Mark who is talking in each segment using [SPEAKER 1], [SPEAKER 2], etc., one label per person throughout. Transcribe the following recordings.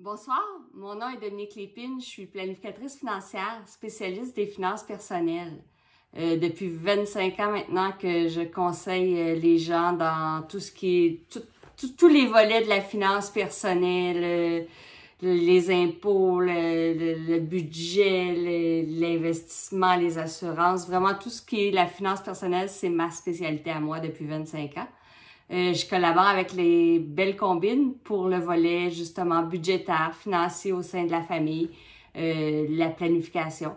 [SPEAKER 1] Bonsoir, mon nom est Dominique Lépine, je suis planificatrice financière, spécialiste des finances personnelles. Depuis 25 ans maintenant que je conseille les gens dans tout ce qui est tous les volets de la finance personnelle, les impôts, le budget, l'investissement, les assurances, vraiment tout ce qui est la finance personnelle, c'est ma spécialité à moi depuis 25 ans. Je collabore avec les Belles Combines pour le volet justement budgétaire, financier au sein de la famille, la planification.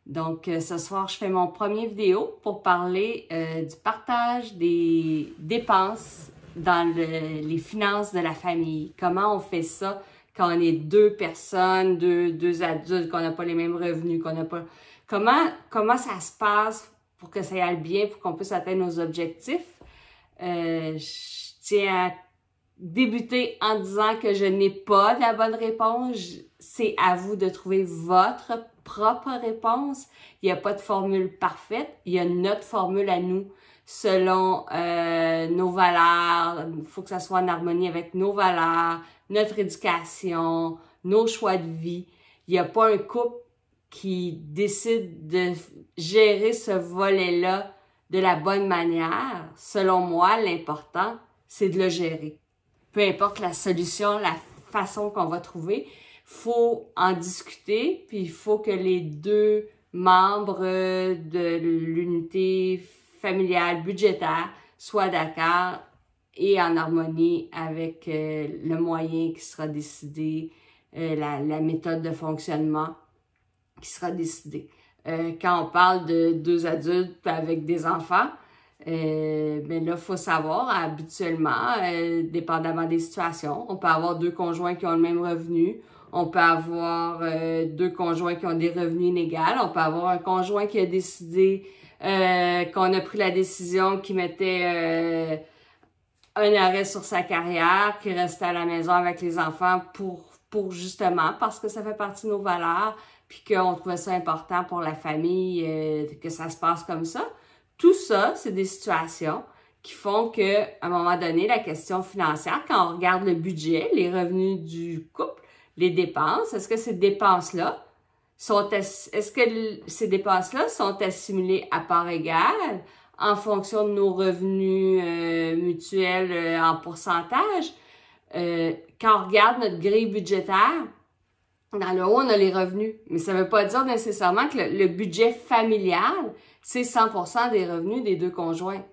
[SPEAKER 1] Donc, ce soir, je fais mon premier vidéo pour parler du partage des dépenses dans les finances de la famille. Comment on fait ça quand on est deux personnes, deux adultes, qu'on n'a pas les mêmes revenus, qu'on n'a pas... Comment ça se passe pour que ça aille bien, pour qu'on puisse atteindre nos objectifs? Je tiens à débuter en disant que je n'ai pas la bonne réponse. C'est à vous de trouver votre propre réponse. Il n'y a pas de formule parfaite. Il y a notre formule à nous selon nos valeurs. Il faut que ça soit en harmonie avec nos valeurs, notre éducation, nos choix de vie. Il n'y a pas un couple qui décide de gérer ce volet-là de la bonne manière. Selon moi, l'important, c'est de le gérer. Peu importe la solution, la façon qu'on va trouver, faut en discuter, puis il faut que les deux membres de l'unité familiale budgétaire soient d'accord et en harmonie avec le moyen qui sera décidé, la méthode de fonctionnement qui sera décidée. Quand on parle de deux adultes avec des enfants, ben là, il faut savoir, habituellement, dépendamment des situations, on peut avoir deux conjoints qui ont le même revenu, on peut avoir deux conjoints qui ont des revenus inégaux, on peut avoir un conjoint qui a décidé, qu'on a pris la décision qui mettait un arrêt sur sa carrière, qui restait à la maison avec les enfants pour justement, parce que ça fait partie de nos valeurs, puis qu'on trouvait ça important pour la famille, que ça se passe comme ça. Tout ça, c'est des situations qui font que, à un moment donné, la question financière, quand on regarde le budget, les revenus du couple, les dépenses, est-ce que ces dépenses-là sont assimilées à part égale en fonction de nos revenus mutuels en pourcentage? Quand on regarde notre grille budgétaire, dans le haut, on a les revenus, mais ça ne veut pas dire nécessairement que le budget familial, c'est 100% des revenus des deux conjoints.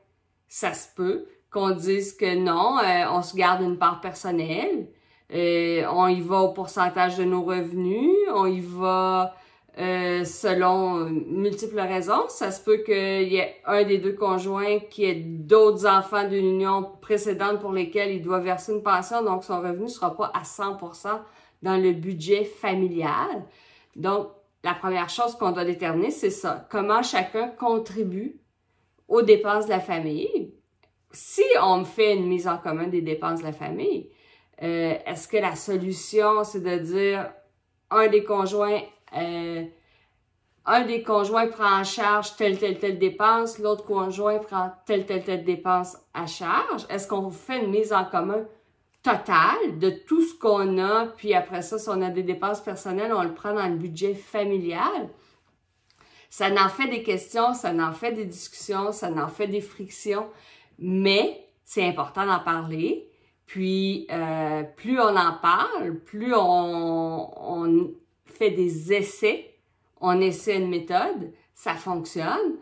[SPEAKER 1] Ça se peut qu'on dise que non, on se garde une part personnelle, on y va au pourcentage de nos revenus, on y va selon multiples raisons. Ça se peut qu'il y ait un des deux conjoints qui ait d'autres enfants d'une union précédente pour lesquels il doit verser une pension, donc son revenu ne sera pas à 100% dans le budget familial. Donc, la première chose qu'on doit déterminer, c'est ça. Comment chacun contribue aux dépenses de la famille. Si on fait une mise en commun des dépenses de la famille, est-ce que la solution, c'est de dire un des conjoints prend en charge telle dépense, l'autre conjoint prend telle dépense à charge? Est-ce qu'on fait une mise en commun totale de tout ce qu'on a, puis après ça, si on a des dépenses personnelles, on le prend dans le budget familial? Ça en fait des questions, ça en fait des discussions, ça en fait des frictions, mais c'est important d'en parler. Puis, plus on en parle, plus on fait des essais, on essaie une méthode, ça fonctionne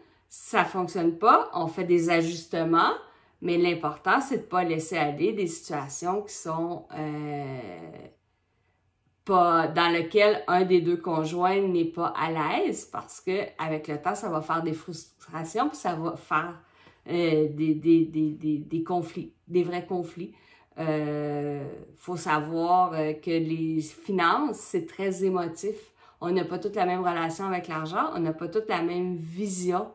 [SPEAKER 1] pas, on fait des ajustements, mais l'important, c'est de pas laisser aller des situations qui sont pas dans lesquelles un des deux conjoints n'est pas à l'aise, parce que avec le temps, ça va faire des frustrations, puis ça va faire des conflits, des vrais conflits. Faut savoir que les finances, c'est très émotif. On n'a pas toute la même relation avec l'argent, on n'a pas toute la même vision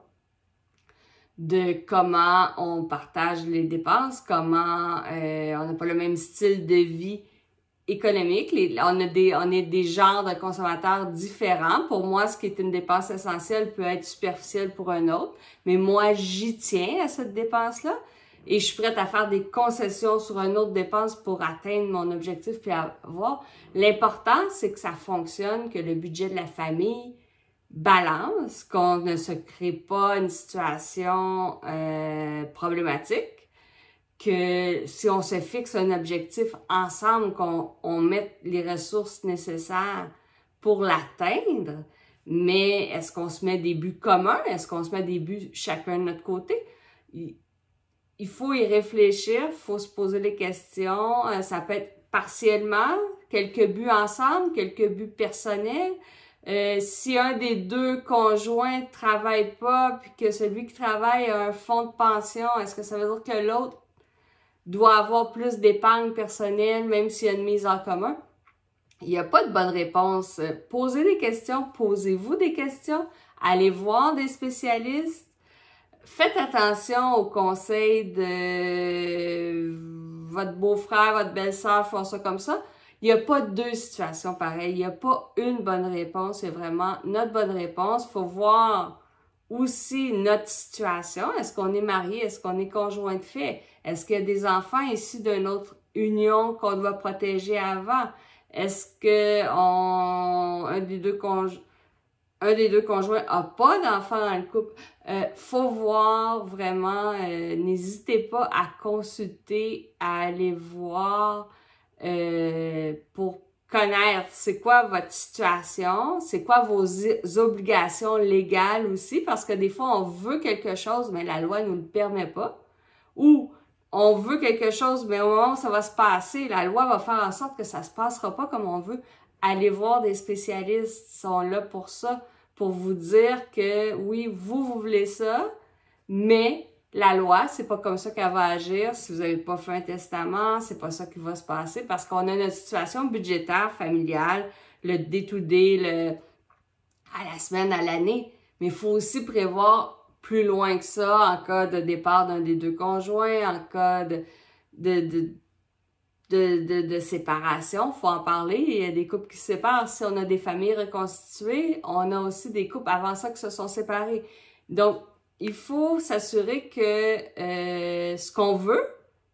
[SPEAKER 1] de comment on partage les dépenses, comment on n'a pas le même style de vie économique. On est des genres de consommateurs différents. Pour moi, ce qui est une dépense essentielle peut être superficielle pour un autre, mais moi, j'y tiens à cette dépense-là. et je suis prête à faire des concessions sur une autre dépense pour atteindre mon objectif puis avoir. L'important, c'est que ça fonctionne, que le budget de la famille balance, qu'on ne se crée pas une situation problématique, que si on se fixe un objectif ensemble, qu'on mette les ressources nécessaires pour l'atteindre, mais est-ce qu'on se met des buts communs? Est-ce qu'on se met des buts chacun de notre côté? Il faut y réfléchir, il faut se poser les questions. Ça peut être partiellement, quelques buts ensemble, quelques buts personnels. Si un des deux conjoints ne travaille pas, puis que celui qui travaille a un fonds de pension, est-ce que ça veut dire que l'autre doit avoir plus d'épargne personnelle, même s'il y a une mise en commun? Il n'y a pas de bonne réponse. Posez des questions, posez-vous des questions, allez voir des spécialistes. Faites attention aux conseils de votre beau-frère, votre belle-sœur font ça comme ça. Il n'y a pas deux situations pareilles. Il n'y a pas une bonne réponse. C'est vraiment notre bonne réponse. Il faut voir aussi notre situation. Est-ce qu'on est marié? Est-ce qu'on est conjoint de fait? Est-ce qu'il y a des enfants issus d'une autre union qu'on doit protéger avant? Est-ce que un des deux conjoints n'a pas d'enfant dans le couple? Faut voir vraiment, n'hésitez pas à consulter, à aller voir pour connaître c'est quoi votre situation, c'est quoi vos obligations légales aussi, parce que des fois on veut quelque chose, mais la loi ne nous le permet pas, ou on veut quelque chose, mais au moment où ça va se passer, la loi va faire en sorte que ça se passera pas comme on veut. Allez voir des spécialistes, ils sont là pour ça, pour vous dire que oui, vous voulez ça, mais la loi, c'est pas comme ça qu'elle va agir. Si vous n'avez pas fait un testament, c'est pas ça qui va se passer parce qu'on a notre situation budgétaire, familiale, le day-to-day, à la semaine, à l'année. Mais il faut aussi prévoir plus loin que ça en cas de départ d'un des deux conjoints, en cas de séparation, faut en parler. Il y a des couples qui se séparent. Si on a des familles reconstituées, on a aussi des couples avant ça qui se sont séparés. Donc, il faut s'assurer que ce qu'on veut,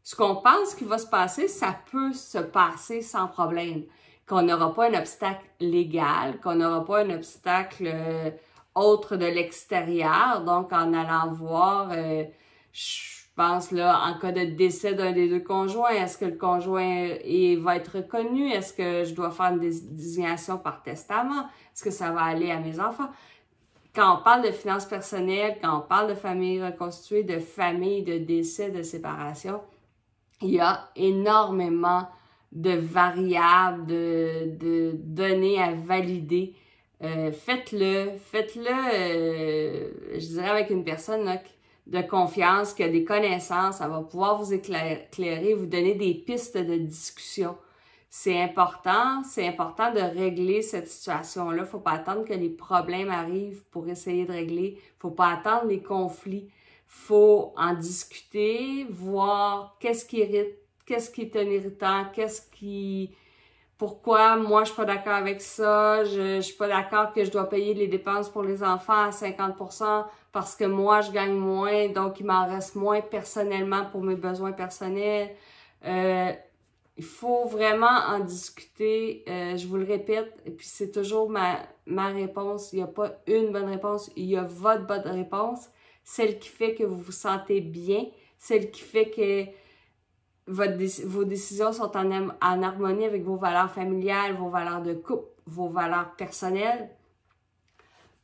[SPEAKER 1] ce qu'on pense qui va se passer, ça peut se passer sans problème. Qu'on n'aura pas un obstacle légal, qu'on n'aura pas un obstacle autre de l'extérieur. Donc, en allant voir, je pense là, en cas de décès d'un des deux conjoints, est-ce que le conjoint va être reconnu? Est-ce que je dois faire une désignation par testament? Est-ce que ça va aller à mes enfants? Quand on parle de finances personnelles, quand on parle de famille reconstituée, de famille, de décès, de séparation, il y a énormément de variables, de données à valider. Faites-le, je dirais avec une personne là, de confiance, qui a des connaissances, elle va pouvoir vous éclairer, vous donner des pistes de discussion. C'est important de régler cette situation-là. Faut pas attendre que les problèmes arrivent pour essayer de régler. Faut pas attendre les conflits. Faut en discuter, voir qu'est-ce qui irrite, qu'est-ce qui est un irritant, pourquoi moi je suis pas d'accord avec ça, je suis pas d'accord que je dois payer les dépenses pour les enfants à 50% parce que moi je gagne moins, donc il m'en reste moins personnellement pour mes besoins personnels. Il faut vraiment en discuter, je vous le répète, et puis c'est toujours ma réponse. Il n'y a pas une bonne réponse, il y a votre bonne réponse, celle qui fait que vous vous sentez bien, celle qui fait que vos décisions sont en harmonie avec vos valeurs familiales, vos valeurs de couple, vos valeurs personnelles.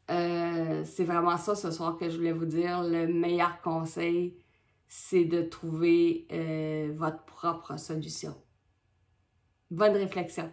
[SPEAKER 1] C'est vraiment ça ce soir que je voulais vous dire. Le meilleur conseil, c'est de trouver votre propre solution. Bonne réflexion.